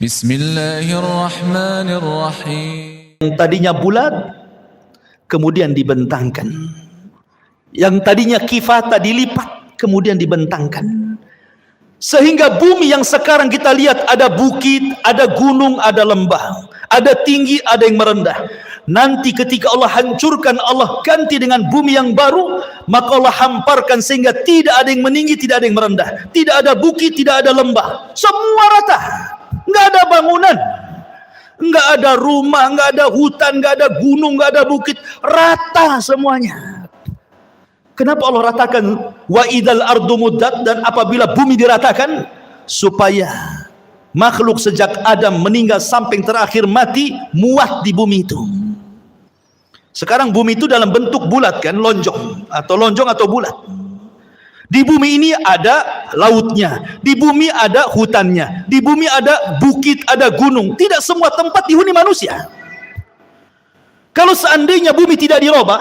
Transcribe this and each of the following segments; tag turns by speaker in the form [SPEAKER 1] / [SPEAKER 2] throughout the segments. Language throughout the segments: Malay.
[SPEAKER 1] Bismillahirrahmanirrahim.
[SPEAKER 2] Yang tadinya bulat kemudian dibentangkan, yang tadinya kifata dilipat kemudian dibentangkan, sehingga bumi yang sekarang kita lihat ada bukit, ada gunung, ada lembah, ada tinggi, ada yang merendah. Nanti ketika Allah hancurkan, Allah ganti dengan bumi yang baru, maka Allah hamparkan sehingga tidak ada yang meninggi, tidak ada yang merendah, tidak ada bukit, tidak ada lembah, semua rata, nggak ada bangunan, nggak ada rumah, nggak ada hutan, nggak ada gunung, nggak ada bukit, rata semuanya. Kenapa Allah ratakan wa idal ardu muddat, dan apabila bumi diratakan, supaya makhluk sejak Adam meninggal sampai terakhir mati muat di bumi itu. Sekarang bumi itu dalam bentuk bulat kan, lonjong atau bulat. Di bumi ini ada lautnya, di bumi ada hutannya, di bumi ada bukit, ada gunung. Tidak semua tempat dihuni manusia. Kalau seandainya bumi tidak dirubah,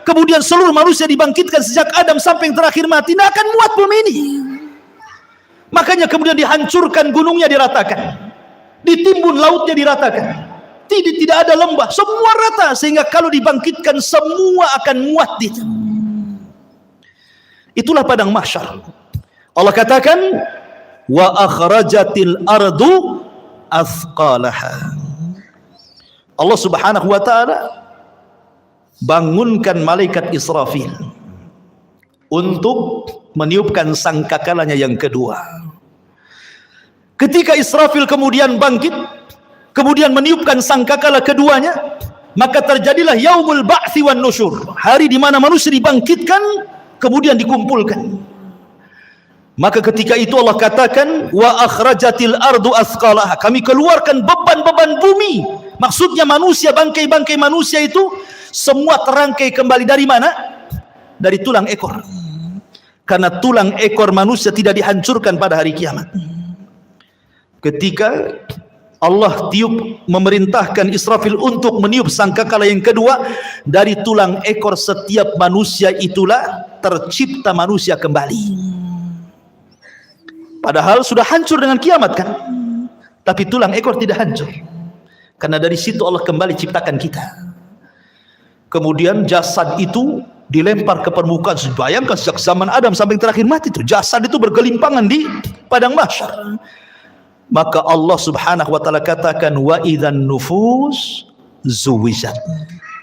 [SPEAKER 2] kemudian seluruh manusia dibangkitkan sejak Adam sampai yang terakhir mati, tidak akan muat bumi ini. Makanya kemudian dihancurkan, gunungnya diratakan, ditimbun lautnya diratakan, tidak ada lembah, semua rata, sehingga kalau dibangkitkan semua akan muat di situ. Itulah padang mahsyar. Allah katakan wa akhrajatil ardu athqalaha. Allah Subhanahu wa taala bangunkan malaikat Israfil untuk meniupkan sangkakalanya yang kedua. Ketika Israfil kemudian bangkit, kemudian meniupkan sangkakala keduanya, maka terjadilah yaumul ba'tsi wan nusyur, hari di mana manusia dibangkitkan kemudian dikumpulkan. Maka ketika itu Allah katakan wa akhrajatil ardu athqalaha, kami keluarkan beban-beban bumi. Maksudnya manusia, bangkai-bangkai manusia itu semua terangkai kembali dari mana? Dari tulang ekor. Karena tulang ekor manusia tidak dihancurkan pada hari kiamat. Ketika Allah tiup, memerintahkan Israfil untuk meniup sangkakala yang kedua, dari tulang ekor setiap manusia itulah tercipta manusia kembali. Padahal sudah hancur dengan kiamat kan, tapi tulang ekor tidak hancur, karena dari situ Allah kembali ciptakan kita. Kemudian jasad itu dilempar ke permukaan. Bayangkan sejak zaman Adam sampai terakhir mati itu jasad itu bergelimpangan di padang mahsyar. Maka Allah Subhanahu wa taala katakan wa idzan nufus zuwijat.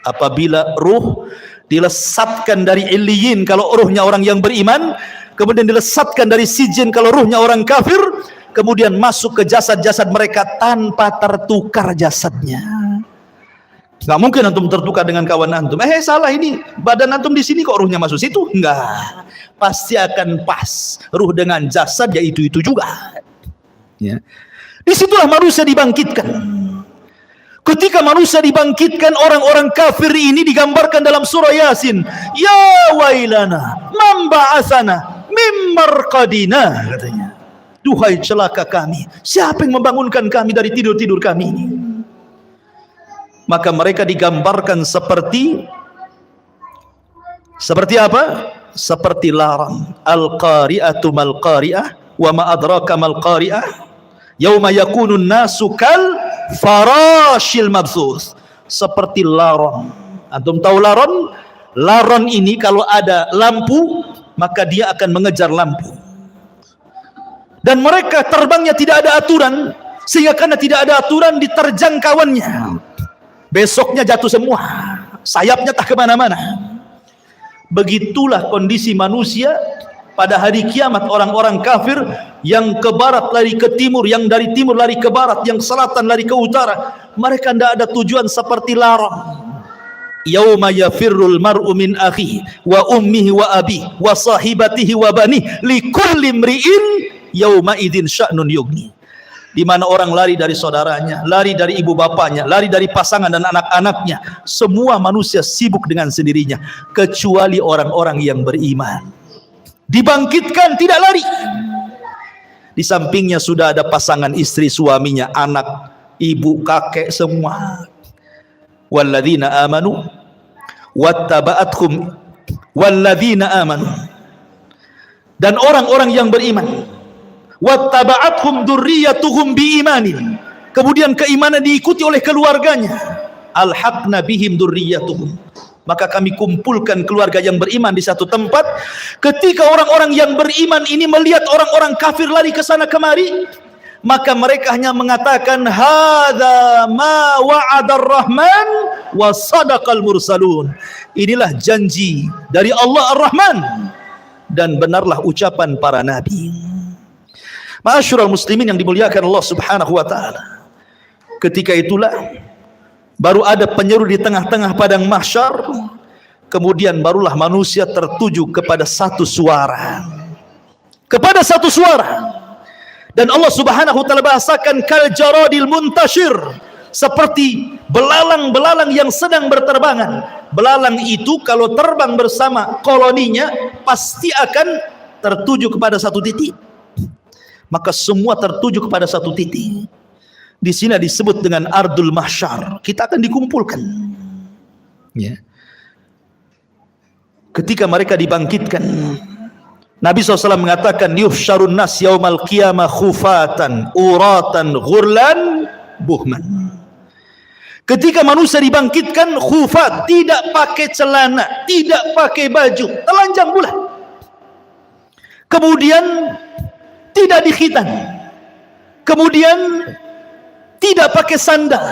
[SPEAKER 2] Apabila ruh dilesatkan dari illiyin kalau ruhnya orang yang beriman, kemudian dilesatkan dari sijin kalau ruhnya orang kafir, kemudian masuk ke jasad-jasad mereka tanpa tertukar jasadnya. Nggak mungkin antum tertukar dengan kawan antum. Salah ini, badan antum di sini kok ruhnya masuk situ? Enggak, pasti akan pas ruh dengan jasad ya itu juga. Ya. Disitulah manusia dibangkitkan. Ketika manusia dibangkitkan, orang-orang kafir ini digambarkan dalam surah Yasin. Ya wailana man ba'atsana mim marqadina, katanya. Duhai celaka kami, siapa yang membangunkan kami dari tidur-tidur kami ini? Maka mereka digambarkan seperti apa? Seperti larang. Al-qari'atu mal qari'ah wa ma adraka mal qari'ah. Yauma yakunun nasu kal farashil mabthus, seperti laron. Antum tahu laron? Laron ini kalau ada lampu maka dia akan mengejar lampu. Dan mereka terbangnya tidak ada aturan, sehingga karena tidak ada aturan diterjang kawannya. Besoknya jatuh semua, sayapnya tak kemana-mana. Begitulah kondisi manusia pada hari kiamat. Orang-orang kafir yang ke barat lari ke timur, yang dari timur lari ke barat, yang selatan lari ke utara. Mereka tidak ada tujuan seperti larang. Yauma yafirrul mar'u min akhihi wa ummihi wa abihi wa sahibatihi wa banihi likulli imri'in yauma idzin sya'nun yughni. Di mana orang lari dari saudaranya, lari dari ibu bapanya, lari dari pasangan dan anak-anaknya. Semua manusia sibuk dengan sendirinya, kecuali orang-orang yang beriman. Dibangkitkan tidak lari. Di sampingnya sudah ada pasangan istri, suaminya, anak, ibu, kakek, semua. Walladzina amanu wattaba'athum walladzina amanu, dan orang-orang yang beriman, wattaba'athum dzurriyyatuhum biimanin, kemudian keimanan diikuti oleh keluarganya, alhaqna bihim dzurriyyatuhum, maka kami kumpulkan keluarga yang beriman di satu tempat. Ketika orang-orang yang beriman ini melihat orang-orang kafir lari ke sana kemari, maka mereka hanya mengatakan, hadza ma wa'adar rahman wa sadaqal mursalun, inilah janji dari Allah Ar-Rahman dan benarlah ucapan para nabi. Ma'asyiral muslimin yang dimuliakan Allah Subhanahu wa taala, ketika itulah baru ada penyeru di tengah-tengah padang mahsyar, kemudian barulah manusia tertuju kepada satu suara, kepada satu suara. Dan Allah Subhanahu wa taala bahasakan kal jaradil muntashir, seperti belalang-belalang yang sedang berterbangan. Belalang itu kalau terbang bersama koloninya pasti akan tertuju kepada satu titik. Maka semua tertuju kepada satu titik. Di sini disebut dengan ardul mahsyar. Kita akan dikumpulkan. Ya. Ketika mereka dibangkitkan, Nabi SAW mengatakan, yuhsyarun nas yaumal qiyamah khufatan, uratan, ghurlan, buhman. Ketika manusia dibangkitkan khufat, tidak pakai celana, tidak pakai baju, telanjang bulat. Kemudian tidak dikhitan. Kemudian tidak pakai sandal,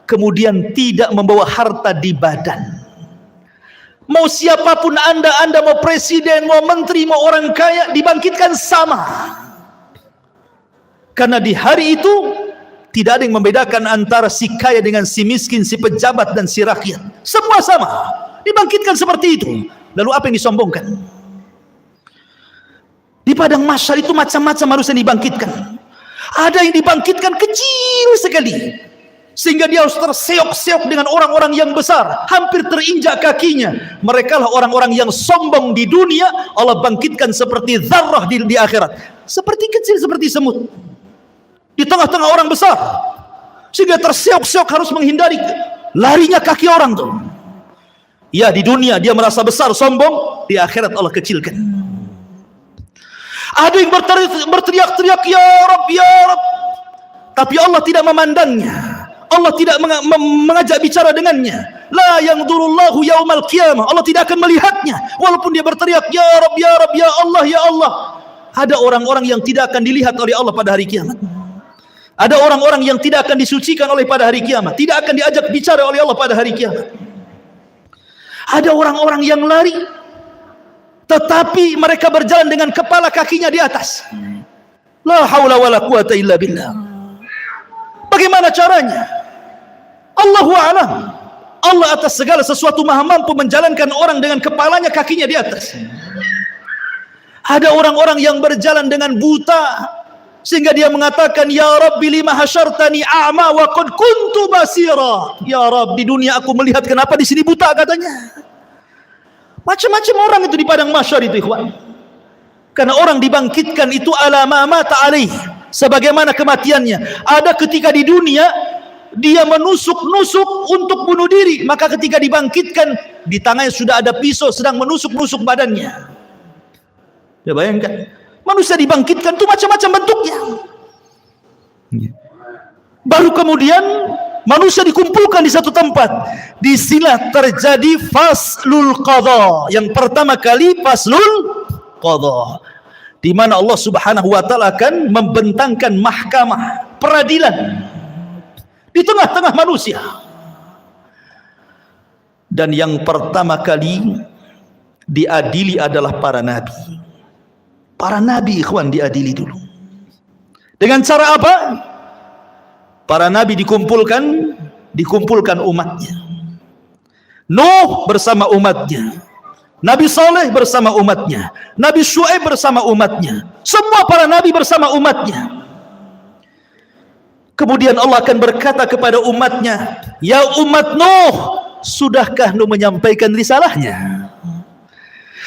[SPEAKER 2] kemudian tidak membawa harta di badan. Mau siapapun anda mau presiden, mau menteri, mau orang kaya, dibangkitkan sama. Karena di hari itu tidak ada yang membedakan antara si kaya dengan si miskin, si pejabat dan si rakyat. Semua sama, dibangkitkan seperti itu. Lalu apa yang disombongkan? Di padang mahsyar itu macam-macam manusia dibangkitkan. Ada yang dibangkitkan kecil sekali, sehingga dia harus terseok-seok dengan orang-orang yang besar, hampir terinjak kakinya. Mereka lah orang-orang yang sombong di dunia, Allah bangkitkan seperti zarrah di akhirat, seperti kecil, seperti semut di tengah-tengah orang besar, sehingga terseok-seok harus menghindari larinya kaki orang tuh. Ya, di dunia dia merasa besar, sombong, di akhirat Allah kecilkan. Ada yang berteriak-teriak, ya Rabb, ya Rabb, tapi Allah tidak memandangnya. Allah tidak mengajak bicara dengannya. La yanzurullahu yaumal qiyamah, Allah tidak akan melihatnya walaupun dia berteriak, ya Rabb, ya Rabb, ya Allah, ya Allah. Ada orang-orang yang tidak akan dilihat oleh Allah pada hari kiamat. Ada orang-orang yang tidak akan disucikan oleh pada hari kiamat, tidak akan diajak bicara oleh Allah pada hari kiamat. Ada orang-orang yang lari, tetapi mereka berjalan dengan kepala kakinya di atas. La haula wala quwata illa billah. Bagaimana caranya? Allahu a'lam. Allah atas segala sesuatu maha mampu menjalankan orang dengan kepalanya kakinya di atas. Ada orang-orang yang berjalan dengan buta, sehingga dia mengatakan, ya Rabbi lima hasyartani a'ma wa qad kuntu basira. Ya Rabb, di dunia aku melihat, kenapa di sini buta, katanya. Macam-macam orang itu di padang mahsyar itu, ikhwan. Karena orang dibangkitkan itu ala ma mata alaih, sebagaimana kematiannya. Ada ketika di dunia dia menusuk-nusuk untuk bunuh diri, maka ketika dibangkitkan di tangannya sudah ada pisau sedang menusuk-nusuk badannya. Ya, bayangkan, manusia dibangkitkan itu macam-macam bentuknya. Baru kemudian manusia dikumpulkan di satu tempat. Di sinilah terjadi faslul qadha. Yang pertama kali faslul qadha, di mana Allah Subhanahu wa taala akan membentangkan mahkamah peradilan di tengah-tengah manusia. Dan yang pertama kali diadili adalah para nabi. Para nabi, ikhwan, diadili dulu. Dengan cara apa? Para nabi dikumpulkan umatnya. Nuh bersama umatnya, Nabi Saleh bersama umatnya, Nabi Syuaib bersama umatnya, semua para nabi bersama umatnya. Kemudian Allah akan berkata kepada umatnya, ya umat Nuh, sudahkah Nuh menyampaikan risalahnya?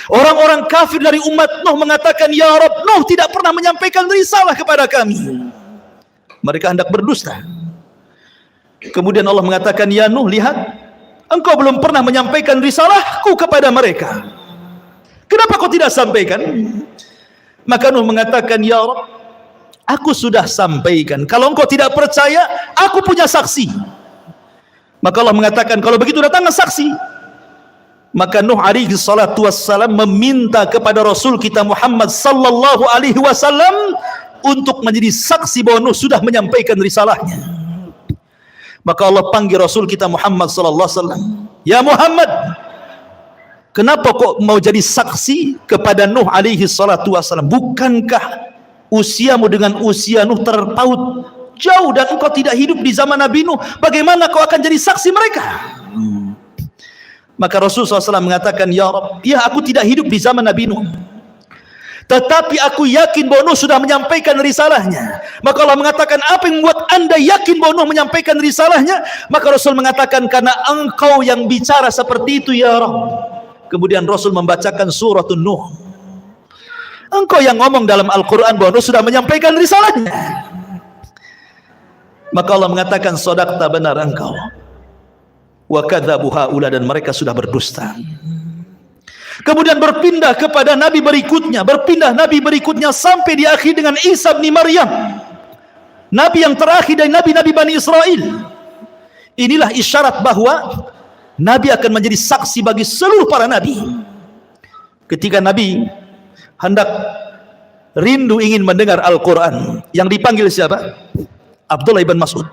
[SPEAKER 2] Orang-orang kafir dari umat Nuh mengatakan, ya Rabb, Nuh tidak pernah menyampaikan risalah kepada kami. Mereka hendak berdusta. Kemudian Allah mengatakan, ya Nuh, lihat, engkau belum pernah menyampaikan risalahku kepada mereka. Kenapa kau tidak sampaikan? Maka Nuh mengatakan, ya Rabb, Aku sudah sampaikan. Kalau engkau tidak percaya, aku punya saksi. Maka Allah mengatakan, kalau begitu datanglah saksi. Maka Nuh alaihi salatu wassalam meminta kepada Rasul kita Muhammad sallallahu alaihi wasallam untuk menjadi saksi bahwa Nuh sudah menyampaikan risalahnya. Maka Allah panggil Rasul kita Muhammad sallallahu alaihi wasallam, "Ya Muhammad, kenapa kok mau jadi saksi kepada Nuh alaihi salatu wassalam? Bukankah usiamu dengan usia Nuh terpaut jauh dan engkau tidak hidup di zaman Nabi Nuh? Bagaimana kau akan jadi saksi mereka?" Maka Rasulullah SAW mengatakan, "Ya Rabb, ya aku tidak hidup di zaman Nabi Nuh, tetapi aku yakin bahwa Nuh sudah menyampaikan risalahnya." Maka Allah mengatakan, "Apa yang membuat anda yakin bahwa Nuh menyampaikan risalahnya?" Maka Rasul mengatakan, "Karena engkau yang bicara seperti itu ya Rabb." Kemudian Rasul membacakan surat Nuh. Engkau yang ngomong dalam Al-Quran bahwa Nuh sudah menyampaikan risalahnya. Maka Allah mengatakan, "Shadaqta, benar engkau. Wa kadzabu haula, dan mereka sudah berdusta." Kemudian berpindah kepada nabi berikutnya sampai di akhir dengan Isa bin Maryam, nabi yang terakhir dari nabi-nabi Bani Israel. Inilah isyarat bahwa nabi akan menjadi saksi bagi seluruh para nabi. Ketika nabi hendak rindu ingin mendengar Al-Quran, yang dipanggil siapa? Abdullah bin Mas'ud.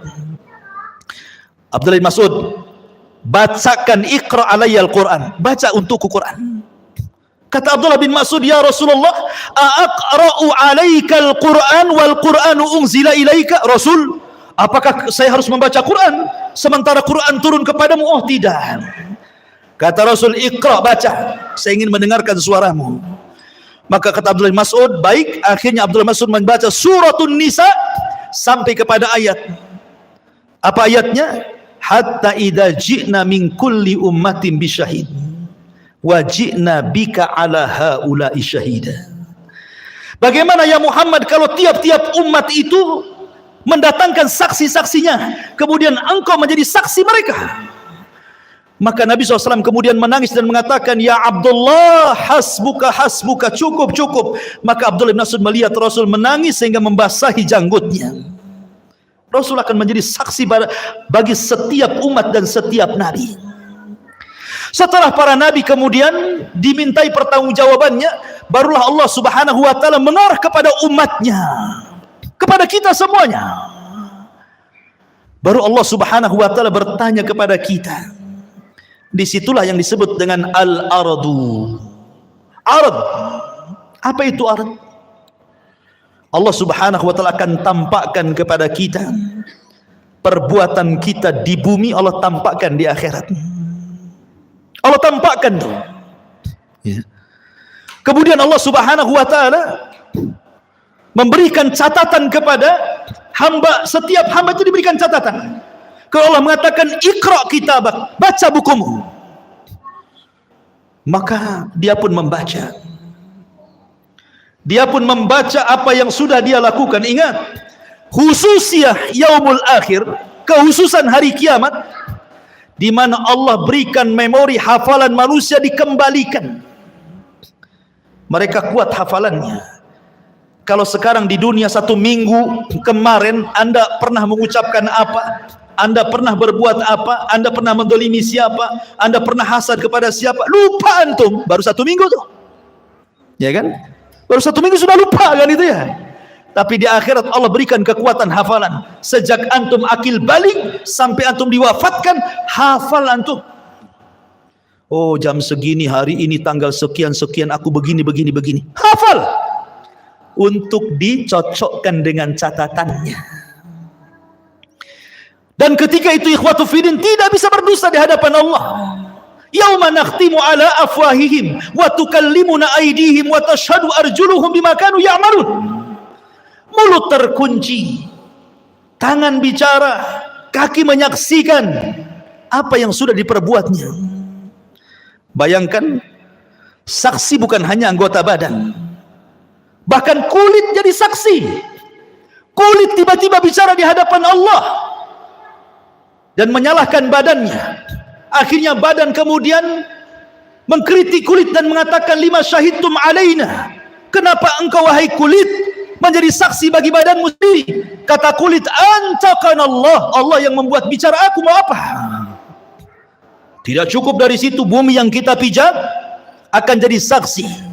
[SPEAKER 2] Abdullah bin Mas'ud, "Bacakan, iqra alayya al-Quran, baca untukku Quran." Kata Abdullah bin Mas'ud, "Ya Rasulullah, aqra'u alayka al-Quran wal Quranu unzila ilaika?" Rasul, apakah saya harus membaca Quran sementara Quran turun kepadamu? Oh tidak. Kata Rasul, "Iqra, baca, saya ingin mendengarkan suaramu." Maka kata Abdullah bin Mas'ud, baik. Akhirnya Abdullah bin Mas'ud membaca suratun Nisa sampai kepada ayat. Apa ayatnya? "Hatta idza ji'na min kulli ummatin bisyahid wa ji'na bika ala haula'i syahida." Bagaimana ya Muhammad kalau tiap-tiap umat itu mendatangkan saksi-saksinya, kemudian engkau menjadi saksi mereka? Maka Nabi SAW kemudian menangis dan mengatakan, "Ya Abdullah, hasbuka, hasbuka, cukup, cukup." Maka Abdullah bin Mas'ud melihat Rasul menangis sehingga membasahi janggutnya. Rasul akan menjadi saksi bagi setiap umat dan setiap nabi. Setelah para nabi kemudian dimintai pertanggungjawabannya, barulah Allah Subhanahu wa taala mengarah kepada umatnya, kepada kita semuanya. Baru Allah Subhanahu wa taala bertanya kepada kita. Disitulah yang disebut dengan al-ardu. Ard. Apa itu ard? Allah Subhanahu wa taala akan tampakkan kepada kita perbuatan kita di bumi, Allah tampakkan di akhirat. Allah tampakkan tuh. Ya. Kemudian Allah Subhanahu wa taala memberikan catatan kepada hamba, setiap hamba itu diberikan catatan. Kalau Allah mengatakan, "Iqra kitabak, baca bukumu," maka dia pun membaca. Dia pun membaca apa yang sudah dia lakukan. Ingat, khususnya yaumul akhir, kehususan hari kiamat, di mana Allah berikan memori hafalan manusia dikembalikan. Mereka kuat hafalannya. Kalau sekarang di dunia 1 minggu kemarin Anda pernah mengucapkan apa, Anda pernah berbuat apa, Anda pernah mendolimi siapa, Anda pernah hasad kepada siapa, lupa antum. Baru 1 minggu tuh, ya kan? Baru 1 minggu sudah lupa kan itu ya. Tapi di akhirat Allah berikan kekuatan hafalan. Sejak antum akil balik sampai antum diwafatkan, hafal antum. Oh, jam segini, hari ini, tanggal sekian-sekian, aku begini. Hafal. Untuk dicocokkan dengan catatannya. Dan ketika itu ikhwatu fiddin tidak bisa berdusta di hadapan Allah. Yauma nakhtimu ala afwahihim wa tukallimuna aydihim wa tashhadu arjuluhum bima kanu ya'malun. Mulut terkunci, tangan bicara, kaki menyaksikan apa yang sudah diperbuatnya. Bayangkan, saksi bukan hanya anggota badan, bahkan kulit jadi saksi. Kulit tiba-tiba bicara di hadapan Allah dan menyalahkan badannya. Akhirnya badan kemudian mengkritik kulit dan mengatakan, "Lima syahidtum alaina?" Kenapa engkau wahai kulit menjadi saksi bagi badanmu sendiri. Kata kulit, antaqanallah, Allah yang membuat bicara, aku mau apa? Tidak cukup dari situ, bumi yang kita pijak akan jadi saksi.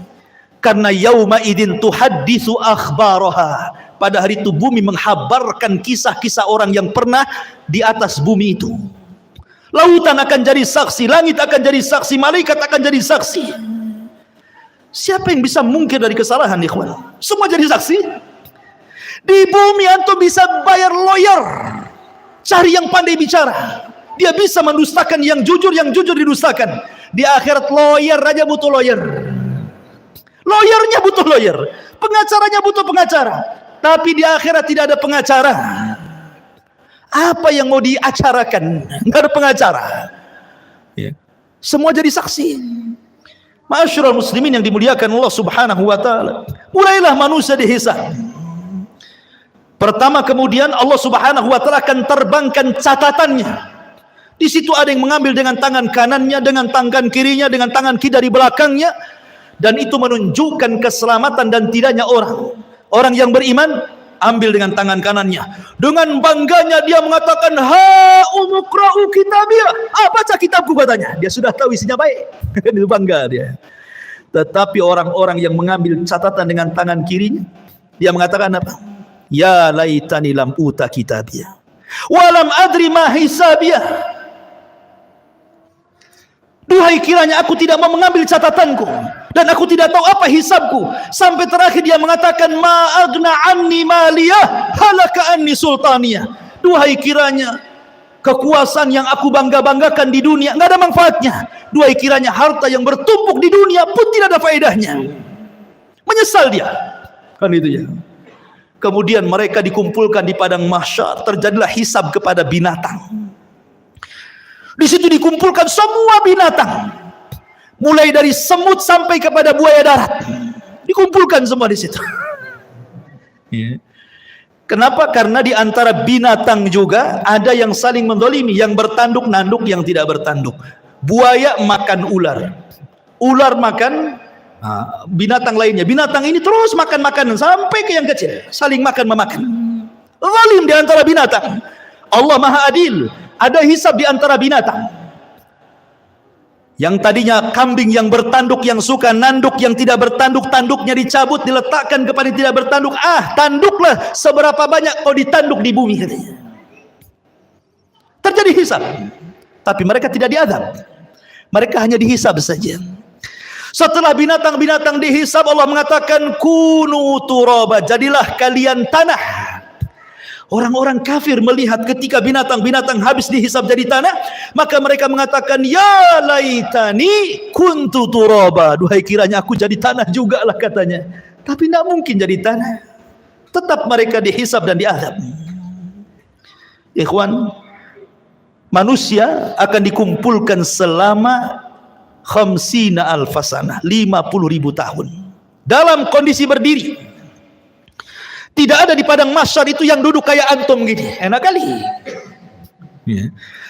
[SPEAKER 2] Karena yauma idin tuhadditsu akhbaraha. Pada hari itu bumi menghabarkan kisah-kisah orang yang pernah di atas bumi itu. Lautan akan jadi saksi, langit akan jadi saksi, malaikat akan jadi saksi. Siapa yang bisa mungkir dari kesalahan, ikhwan? Semua jadi saksi. Di bumi antum bisa bayar lawyer, cari yang pandai bicara. Dia bisa mendustakan yang jujur didustakan. Di akhirat lawyer aja butuh lawyer. Lawyernya butuh lawyer, pengacaranya butuh pengacara. Tapi di akhirat tidak ada pengacara. Apa yang mau diacarakan? Nggak ada pengacara. Semua jadi saksi. Ma'asyiral muslimin yang dimuliakan Allah Subhanahu wa taala. Mulailah manusia dihisab. Pertama, kemudian Allah Subhanahu wa taala akan terbangkan catatannya. Di situ ada yang mengambil dengan tangan kanannya, dengan tangan kirinya, dengan tangan kiri dari belakangnya, dan itu menunjukkan keselamatan dan tidaknya orang. Orang yang beriman ambil dengan tangan kanannya. Dengan bangganya dia mengatakan, ha umukra'u kitabiyah. Baca kitabku, katanya. Dia sudah tahu isinya baik. Itu bangga dia. Tetapi orang-orang yang mengambil catatan dengan tangan kirinya, dia mengatakan apa? Ya laitani lam uta kitabiyah. Walam adri ma hisabiyah. Duhai kiranya aku tidak mau mengambil catatanku, dan aku tidak tahu apa hisabku. Sampai terakhir dia mengatakan, ma agna anni maliyah halaka anni sultaniyah. Duhai kiranya kekuasaan yang aku bangga-banggakan di dunia nggak ada manfaatnya. Duhai kiranya harta yang bertumpuk di dunia pun tidak ada faedahnya. Menyesal dia. Kan itu ya. Kemudian mereka dikumpulkan di padang mahsyar, terjadilah hisab kepada binatang. Di situ dikumpulkan semua binatang, mulai dari semut sampai kepada buaya darat, dikumpulkan semua di situ. Kenapa? Karena di antara binatang juga ada yang saling mendolimi, yang bertanduk nanduk, yang tidak bertanduk. Buaya makan ular, ular makan binatang lainnya. Binatang ini terus makan makanan sampai ke yang kecil, saling makan memakan. Zalim di antara binatang. Allah Maha Adil. Ada hisab di antara binatang. Yang tadinya kambing yang bertanduk, yang suka nanduk, yang tidak bertanduk, tanduknya dicabut, diletakkan kepada yang tidak bertanduk. Tanduklah seberapa banyak kau ditanduk di bumi, katanya. Terjadi hisab. Tapi mereka tidak diadab. Mereka hanya dihisab saja. Setelah binatang-binatang dihisab, Allah mengatakan, kunu turaba, jadilah kalian tanah. Orang-orang kafir melihat ketika binatang-binatang habis dihisab jadi tanah, maka mereka mengatakan, ya laitani kuntu turaba. Duhai kiranya aku jadi tanah juga lah, katanya. Tapi tidak mungkin jadi tanah. Tetap mereka dihisab dan diadab. Ikhwan, manusia akan dikumpulkan selama 50 alfasanah, 50.000 tahun. Dalam kondisi berdiri. Tidak ada di padang mahsyar itu yang duduk kayak antum gini. Enak kali.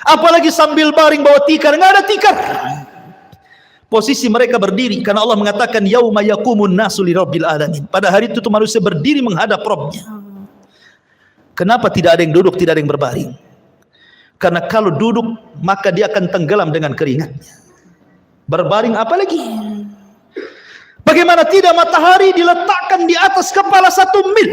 [SPEAKER 2] Apalagi sambil baring bawa tikar. Nggak ada tikar. Posisi mereka berdiri. Karena Allah mengatakan, yauma yaqumun nasu li rabbil alamin. Pada hari itu manusia berdiri menghadap Rabbnya. Kenapa tidak ada yang duduk, tidak ada yang berbaring? Karena kalau duduk, maka dia akan tenggelam dengan keringatnya. Berbaring apalagi? Bagaimana tidak matahari diletakkan di atas kepala 1 mil.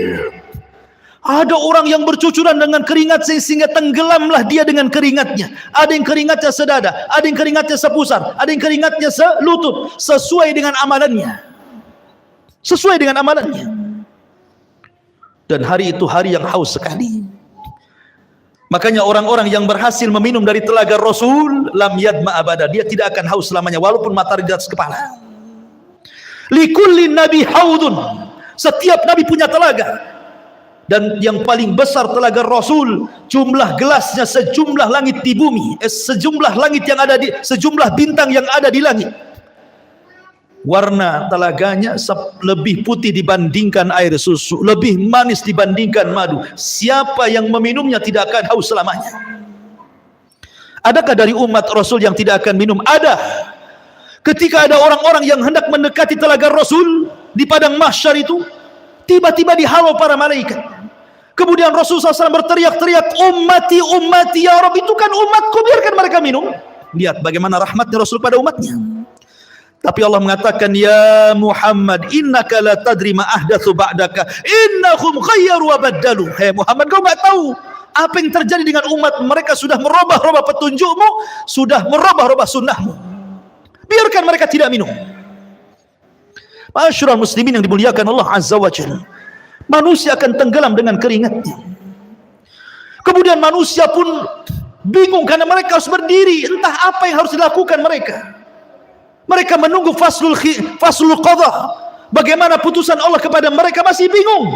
[SPEAKER 2] Ada orang yang bercucuran dengan keringat sehingga tenggelamlah dia dengan keringatnya. Ada yang keringatnya sedada, ada yang keringatnya sepusar, ada yang keringatnya selutut, sesuai dengan amalannya. Sesuai dengan amalannya. Dan hari itu hari yang haus sekali. Makanya orang-orang yang berhasil meminum dari telaga Rasul, lam yadma abada, dia tidak akan haus selamanya walaupun matahari di atas kepala. Likulli nabi haudun, setiap nabi punya telaga, dan yang paling besar telaga Rasul, jumlah gelasnya sejumlah langit di bumi, sejumlah langit yang ada di, sejumlah bintang yang ada di langit. Warna telaganya lebih putih dibandingkan air susu, lebih manis dibandingkan madu. Siapa yang meminumnya tidak akan haus selamanya. Adakah dari umat Rasul yang tidak akan minum? Ada. Ketika ada orang-orang yang hendak mendekati telaga Rasul di padang mahsyar itu, Tiba-tiba dihalau para malaikat. Kemudian Rasulullah SAW berteriak-teriak, ummati, ummati ya Rabb, itu kan umatku, biarkan mereka minum. Lihat bagaimana rahmatnya Rasul pada umatnya. Tapi Allah mengatakan, ya Muhammad, innaka la tadri ma ahdatsu ba'daka, innahum ghayyaru wa baddalu. Hei Muhammad, kau enggak tahu apa yang terjadi dengan umat mereka, sudah merubah-rubah petunjukmu, sudah merubah-rubah sunnahmu. Biarkan mereka tidak minum. Ma'asyiral muslimin yang dimuliakan Allah Azza wa Jalla, manusia akan tenggelam dengan keringatnya. Kemudian manusia pun bingung karena mereka harus berdiri, entah apa yang harus dilakukan mereka. Mereka menunggu faslul qadha, bagaimana putusan Allah kepada mereka, masih bingung.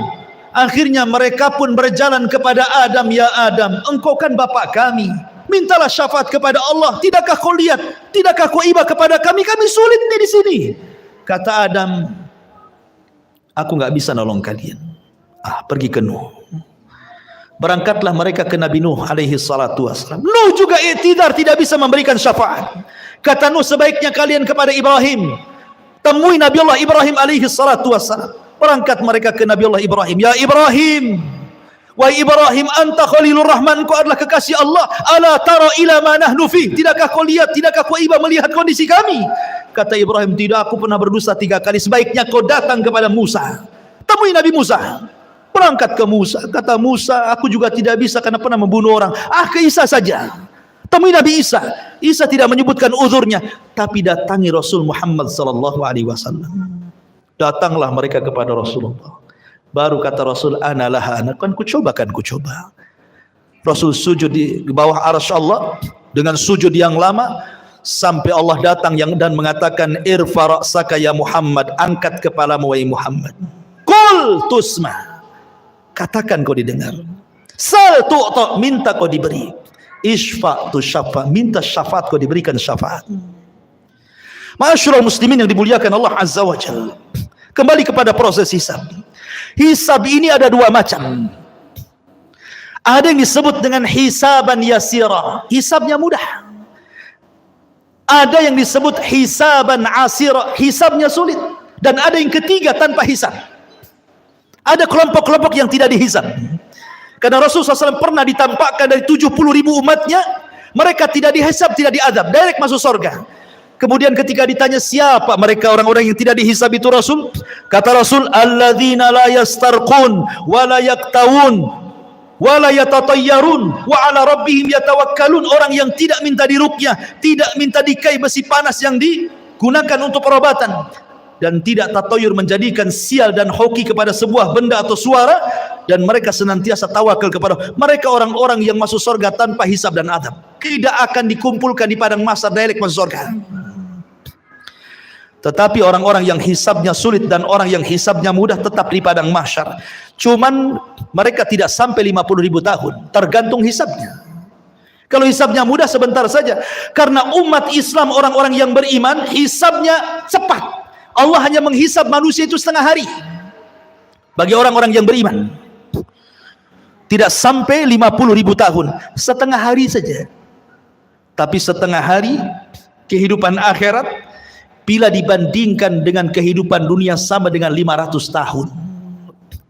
[SPEAKER 2] Akhirnya mereka pun berjalan kepada Adam, ya Adam, engkau kan bapak kami, mintalah syafaat kepada Allah. Tidakkah kau lihat, tidakkah kau iba kepada kami sulit di sini. Kata Adam, aku nggak bisa nolong kalian. Pergi ke Nuh. Berangkatlah mereka ke Nabi Nuh alaihi salatu wassalam. Nuh juga i'tidar, tidak bisa memberikan syafaat. Kata Nuh, sebaiknya kalian kepada Ibrahim, temui Nabi Allah Ibrahim alaihi salatu wassalam. Berangkat mereka ke Nabi Allah Ibrahim. Ya Ibrahim, wahai Ibrahim, anta Khalilur Rahman, kau adalah kekasih Allah. Ala tara ila ma nahnu fi, tidakkah kau lihat, tidakkah kau iba melihat kondisi kami? Kata Ibrahim, tidak, aku pernah berdosa 3 kali. Sebaiknya kau datang kepada Musa, temui Nabi Musa. Berangkat ke Musa. Kata Musa, aku juga tidak bisa karena pernah membunuh orang. Ke Isa saja, temui Nabi Isa. Isa tidak menyebutkan uzurnya, tapi datangi Rasul Muhammad sallallahu alaihi wasallam. Datanglah mereka kepada Rasulullah. Baru kata Rasul, ana laha, kan ku coba. Rasul sujud di bawah arsy Allah dengan sujud yang lama, sampai Allah datang dan mengatakan, irfa ra'saka ya Muhammad, angkat kepalamu wahai Muhammad. Qul tusma, katakan kau didengar. Sal tu'ta, minta kau diberi. Isfa tu syafa, minta syafaat kau diberikan syafaat. Ma'asyiral muslimin yang dimuliakan Allah Azza wa Jalla, kembali kepada proses hisab. Hisab ini ada 2 macam. Ada yang disebut dengan hisaban yasira, hisabnya mudah. Ada yang disebut hisaban asira, hisabnya sulit. Dan ada yang ketiga, tanpa hisab. Ada kelompok-kelompok yang tidak dihisab. Karena Rasulullah SAW pernah ditampakkan dari 70.000 umatnya, mereka tidak dihisab, tidak diadab, direct masuk surga. Kemudian ketika ditanya siapa mereka orang-orang yang tidak dihisab itu Rasul, kata Rasul, alladzina la yastarqun wa la yaktawun wa la yatatayyarun wa ala rabbihim yatawakkalun. Orang yang tidak minta diruqyah, tidak minta dikai besi panas yang digunakan untuk perobatan, dan tidak tatayur, menjadikan sial dan hoki kepada sebuah benda atau suara, dan mereka senantiasa tawakal kepada mereka. Orang-orang yang masuk surga tanpa hisab dan adab, tidak akan dikumpulkan di padang mahsyar, direct masuk surga. Tetapi orang-orang yang hisabnya sulit dan orang yang hisabnya mudah tetap di padang mahsyar. Cuman mereka tidak sampai 50.000 tahun, tergantung hisabnya. Kalau hisabnya mudah sebentar saja, karena umat Islam, orang-orang yang beriman, hisabnya cepat. Allah hanya menghisab manusia itu setengah hari. Bagi orang-orang yang beriman, tidak sampai 50.000 tahun, setengah hari saja. Tapi setengah hari kehidupan akhirat, bila dibandingkan dengan kehidupan dunia, sama dengan 500 tahun.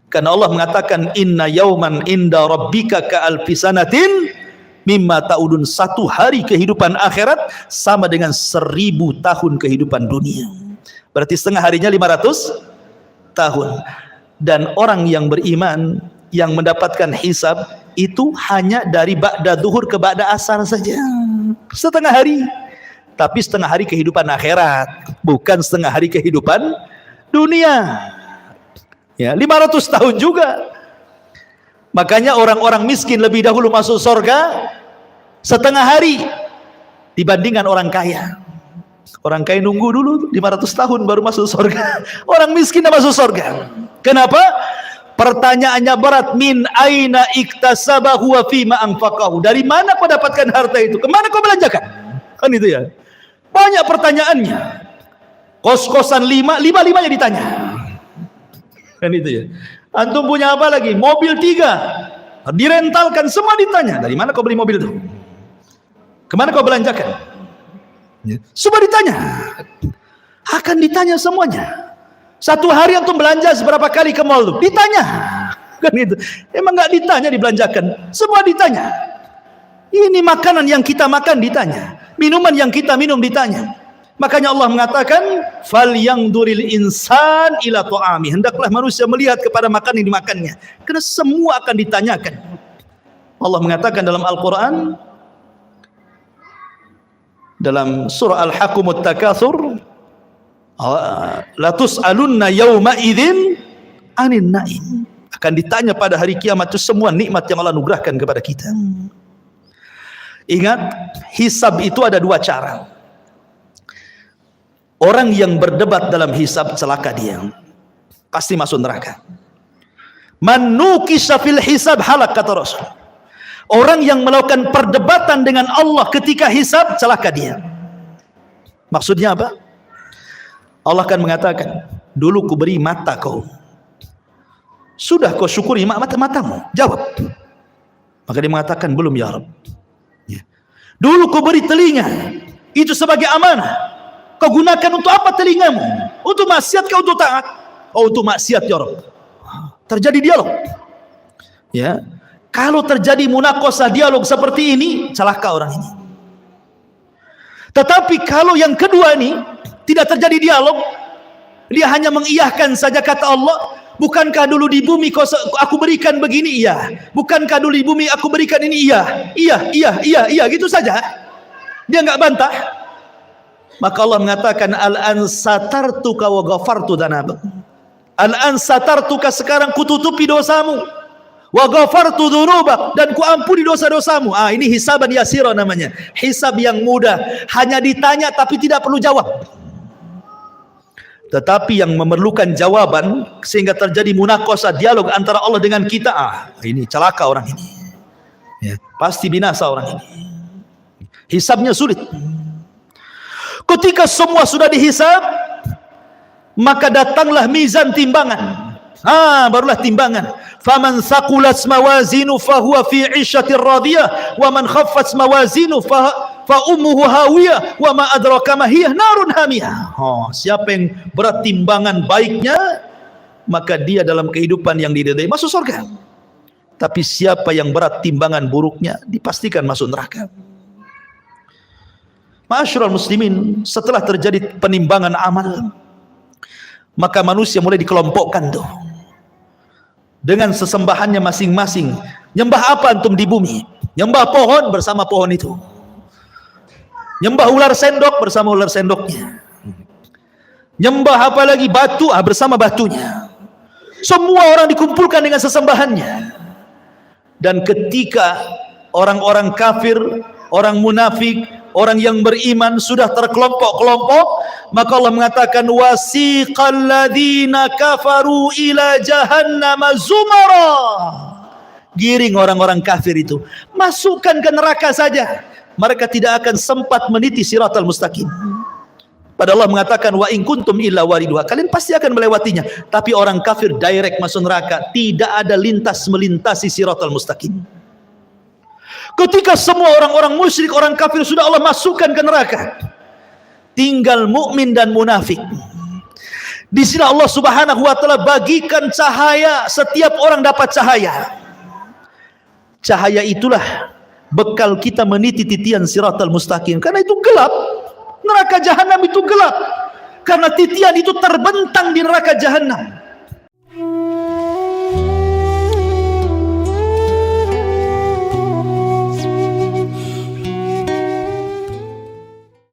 [SPEAKER 2] Karena Allah mengatakan, inna yauman inda rabbika ka'alfi sanatin mimma ta'udun. 1 hari kehidupan akhirat sama dengan 1000 tahun kehidupan dunia. Berarti setengah harinya 500 tahun. Dan orang yang beriman yang mendapatkan hisab itu hanya dari ba'da zuhur ke ba'da asar saja, setengah hari. Tapi setengah hari kehidupan akhirat, bukan setengah hari kehidupan dunia. Ya, 500 tahun juga. Makanya orang-orang miskin lebih dahulu masuk surga setengah hari dibandingkan orang kaya. Orang kaya nunggu dulu 500 tahun baru masuk surga. Orang miskin masuk surga. Kenapa? Pertanyaannya berat. Min aina iktasabahu wa fima anfaqahu. Dari mana kau dapatkan harta itu? Kemana kau belanjakan? Kan itu ya. Banyak pertanyaannya. Kos-kosan 5-5-nya ditanya. Kan itu ya. Antum punya apa lagi? Mobil 3 direntalkan, semua ditanya. Dari mana kau beli mobil itu? Kemana kau belanjakan? Semua ditanya. Akan ditanya semuanya. Satu hari antum belanja seberapa kali ke mall tuh? Ditanya. Kan itu. Emang nggak ditanya dibelanjakan? Semua ditanya. Ini makanan yang kita makan ditanya. Minuman yang kita minum ditanya. Makanya Allah mengatakan, "Falyangduril insan ila ta'ami." Hendaklah manusia melihat kepada makanan yang dimakannya. Karena semua akan ditanyakan. Allah mengatakan dalam Al-Quran, dalam surah Al-Hakumut Takatsur, la tus'alunna yawma idzin 'anil na'im. Akan ditanya pada hari kiamat itu semua nikmat yang Allah anugerahkan kepada kita. Ingat, hisab itu ada dua cara. Orang yang berdebat dalam hisab celaka dia, pasti masuk neraka. Man nukisha fil hisab halak, kata Rasul. Orang yang melakukan perdebatan dengan Allah ketika hisab, celaka dia. Maksudnya apa? Allah akan mengatakan, dulu ku beri mata kau, sudah kau syukuri matamu? Jawab. Maka dia mengatakan, belum ya Rabb. Dulu ku beri telinga, itu sebagai amanah. Kau gunakan untuk apa telingamu? Untuk maksiat kau untuk taat? Oh, untuk maksiat ya Rabb. Terjadi dialog. Ya. Kalau terjadi munakosah dialog seperti ini, celaka orang ini. Tetapi kalau yang kedua ini tidak terjadi dialog, dia hanya mengiyahkan saja kata Allah, bukankah dulu di bumi aku berikan begini? Iya. Bukankah dulu di bumi aku berikan ini? Iya. Iya, gitu saja. Dia enggak bantah. Maka Allah mengatakan, al-an satartuka wa ghafartu dzanabak. Al-an satartuka, sekarang kututupi dosamu. Wa ghafartu dzunubak, dan kuampuni dosa-dosamu. Ini hisaban yasira namanya. Hisab yang mudah, hanya ditanya tapi tidak perlu jawab. Tetapi yang memerlukan jawaban sehingga terjadi munakosah dialog antara Allah dengan kita, ini celaka orang ini. Ya, pasti binasa orang ini. Hisabnya sulit. Ketika semua sudah dihisab, maka datanglah mizan timbangan. Barulah timbangan. Faman thaqulat mawazinu fahuwa fi 'ishatir radiyah wa man khaffat mawazinu fa ummuhu hawiyah wa ma adraka ma hiya narun hamiyah. Siapa yang berat timbangan baiknya, maka dia dalam kehidupan yang diridai masuk surga. Tapi siapa yang berat timbangan buruknya, dipastikan masuk neraka. Ma'asyiral muslimin, setelah terjadi penimbangan amal, maka manusia mulai dikelompokkan tuh dengan sesembahannya masing-masing. Nyembah apa antum di bumi? Nyembah pohon, bersama pohon itu. Nyembah ular sendok, bersama ular sendoknya. Nyembah apa lagi? Batu, bersama batunya. Semua orang dikumpulkan dengan sesembahannya. Dan ketika orang-orang kafir, orang munafik, orang yang beriman sudah terkelompok-kelompok, maka Allah mengatakan, wasiqal ladzina kafaru ila jahannama zumara. Giring orang-orang kafir itu, masukkan ke neraka saja. Mereka tidak akan sempat meniti siratal mustaqim. Padahal Allah mengatakan, wa in kuntum illa wariduha, kalian pasti akan melewatinya. Tapi orang kafir direct masuk neraka, tidak ada lintas melintasi siratal mustaqim. Ketika semua orang-orang musyrik, orang kafir sudah Allah masukkan ke neraka, tinggal mukmin dan munafik. Di sini Allah Subhanahu wa taala bagikan cahaya, setiap orang dapat cahaya. Cahaya itulah bekal kita meniti titian siratal mustaqim. Karena itu gelap. Neraka jahanam itu gelap. Karena titian itu terbentang di neraka jahanam.